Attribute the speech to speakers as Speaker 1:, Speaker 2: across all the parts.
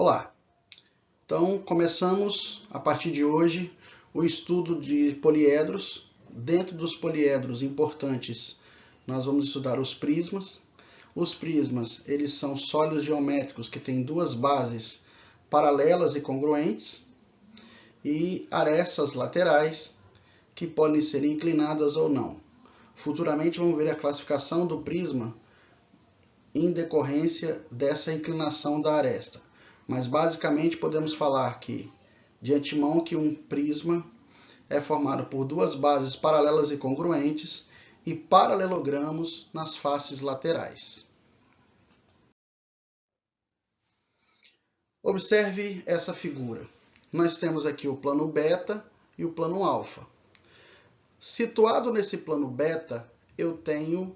Speaker 1: Olá! Então, começamos a partir de hoje o estudo de poliedros. Dentro dos poliedros importantes, nós vamos estudar os prismas. Os prismas, eles são sólidos geométricos que têm duas bases paralelas e congruentes e arestas laterais que podem ser inclinadas ou não. Futuramente vamos ver a classificação do prisma em decorrência dessa inclinação da aresta. Mas basicamente podemos falar que, de antemão, que um prisma é formado por duas bases paralelas e congruentes e paralelogramos nas faces laterais. Observe essa figura. Nós temos aqui o plano beta e o plano alfa. Situado nesse plano beta, eu tenho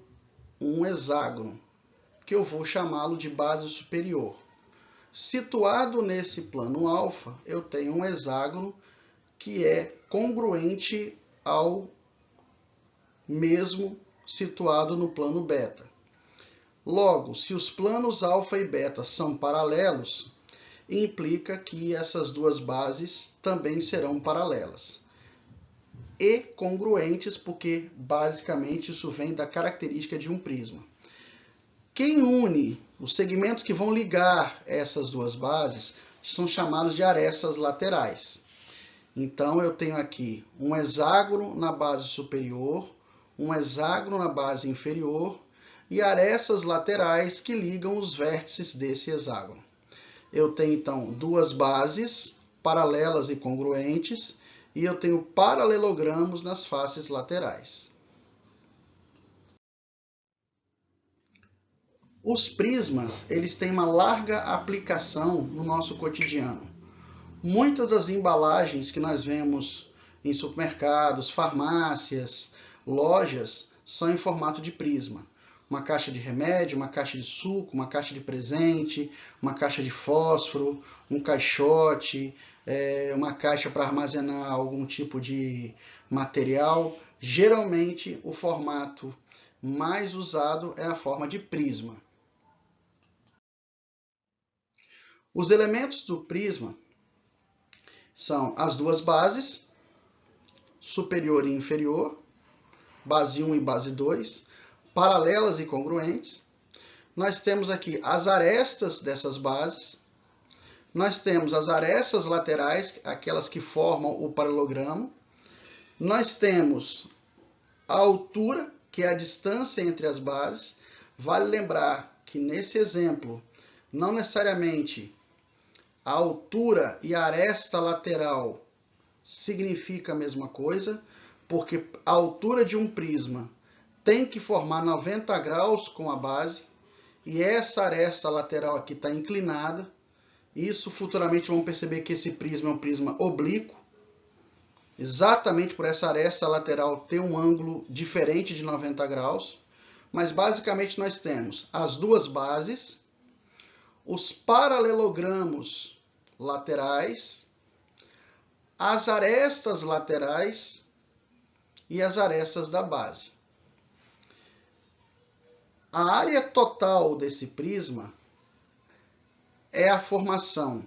Speaker 1: um hexágono, que eu vou chamá-lo de base superior. Situado nesse plano alfa, eu tenho um hexágono que é congruente ao mesmo situado no plano beta. Logo, se os planos alfa e beta são paralelos, implica que essas duas bases também serão paralelas. E congruentes, porque basicamente isso vem da característica de um prisma. Quem une os segmentos que vão ligar essas duas bases são chamados de arestas laterais. Então, eu tenho aqui um hexágono na base superior, um hexágono na base inferior e arestas laterais que ligam os vértices desse hexágono. Eu tenho, então, duas bases paralelas e congruentes e eu tenho paralelogramos nas faces laterais. Os prismas, eles têm uma larga aplicação no nosso cotidiano. Muitas das embalagens que nós vemos em supermercados, farmácias, lojas, são em formato de prisma. Uma caixa de remédio, uma caixa de suco, uma caixa de presente, uma caixa de fósforo, um caixote, uma caixa para armazenar algum tipo de material. Geralmente, o formato mais usado é a forma de prisma. Os elementos do prisma são as duas bases, superior e inferior, base 1 e base 2, paralelas e congruentes. Nós temos aqui as arestas dessas bases. Nós temos as arestas laterais, aquelas que formam o paralelogramo. Nós temos a altura, que é a distância entre as bases. Vale lembrar que nesse exemplo, não necessariamente a altura e a aresta lateral significa a mesma coisa, porque a altura de um prisma tem que formar 90 graus com a base, e essa aresta lateral aqui está inclinada. Isso futuramente vamos perceber que esse prisma é um prisma oblíquo, exatamente por essa aresta lateral ter um ângulo diferente de 90 graus. Mas basicamente nós temos as duas bases, os paralelogramos laterais, as arestas laterais e as arestas da base. A área total desse prisma é a formação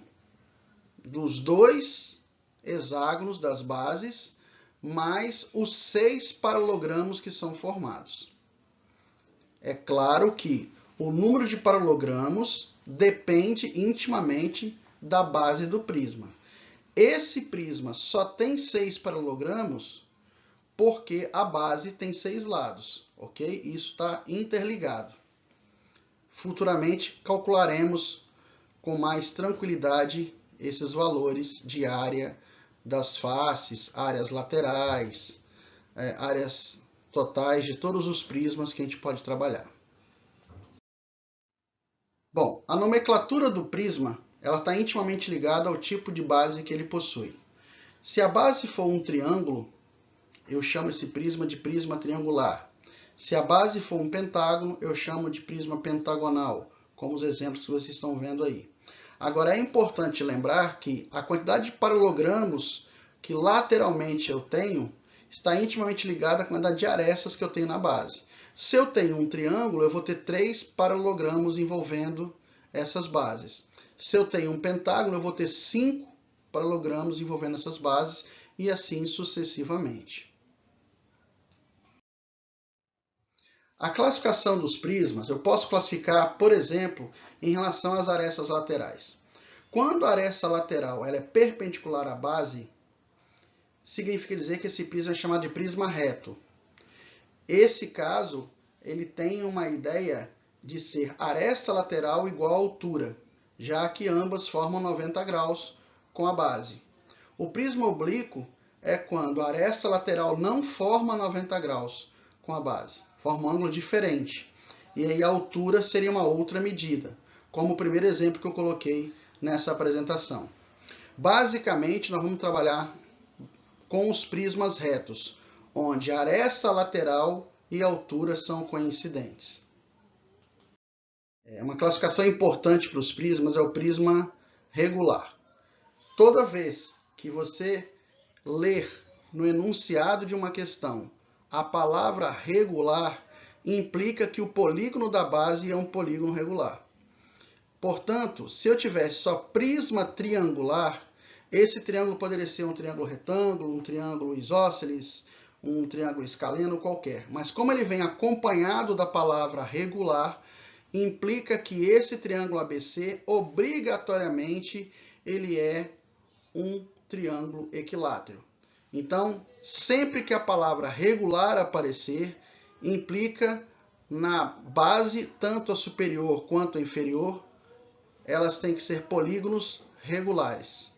Speaker 1: dos dois hexágonos das bases, mais os 6 paralelogramos que são formados. É claro que o número de paralelogramos depende intimamente da base do prisma. Esse prisma só tem 6 paralelogramos porque a base tem 6 lados, ok? Isso está interligado. Futuramente calcularemos com mais tranquilidade esses valores de área das faces, áreas laterais, áreas totais de todos os prismas que a gente pode trabalhar. Bom, a nomenclatura do prisma ela está intimamente ligada ao tipo de base que ele possui. Se a base for um triângulo, eu chamo esse prisma de prisma triangular. Se a base for um pentágono, eu chamo de prisma pentagonal, como os exemplos que vocês estão vendo aí. Agora, é importante lembrar que a quantidade de paralelogramos que lateralmente eu tenho está intimamente ligada à quantidade de arestas que eu tenho na base. Se eu tenho um triângulo, eu vou ter 3 paralelogramos envolvendo essas bases. Se eu tenho um pentágono, eu vou ter 5 paralelogramos envolvendo essas bases e assim sucessivamente. A classificação dos prismas, eu posso classificar, por exemplo, em relação às arestas laterais. Quando a aresta lateral ela é perpendicular à base, significa dizer que esse prisma é chamado de prisma reto. Esse caso, ele tem uma ideia de ser aresta lateral igual à altura, já que ambas formam 90 graus com a base. O prisma oblíquo é quando a aresta lateral não forma 90 graus com a base, forma um ângulo diferente. E aí a altura seria uma outra medida, como o primeiro exemplo que eu coloquei nessa apresentação. Basicamente, nós vamos trabalhar com os prismas retos, onde a aresta lateral e a altura são coincidentes. Uma classificação importante para os prismas é o prisma regular. Toda vez que você ler no enunciado de uma questão a palavra regular, implica que o polígono da base é um polígono regular. Portanto, se eu tivesse só prisma triangular, esse triângulo poderia ser um triângulo retângulo, um triângulo isósceles, um triângulo escaleno qualquer. Mas como ele vem acompanhado da palavra regular, implica que esse triângulo ABC, obrigatoriamente, ele é um triângulo equilátero. Então, sempre que a palavra regular aparecer, implica na base, tanto a superior quanto a inferior, elas têm que ser polígonos regulares.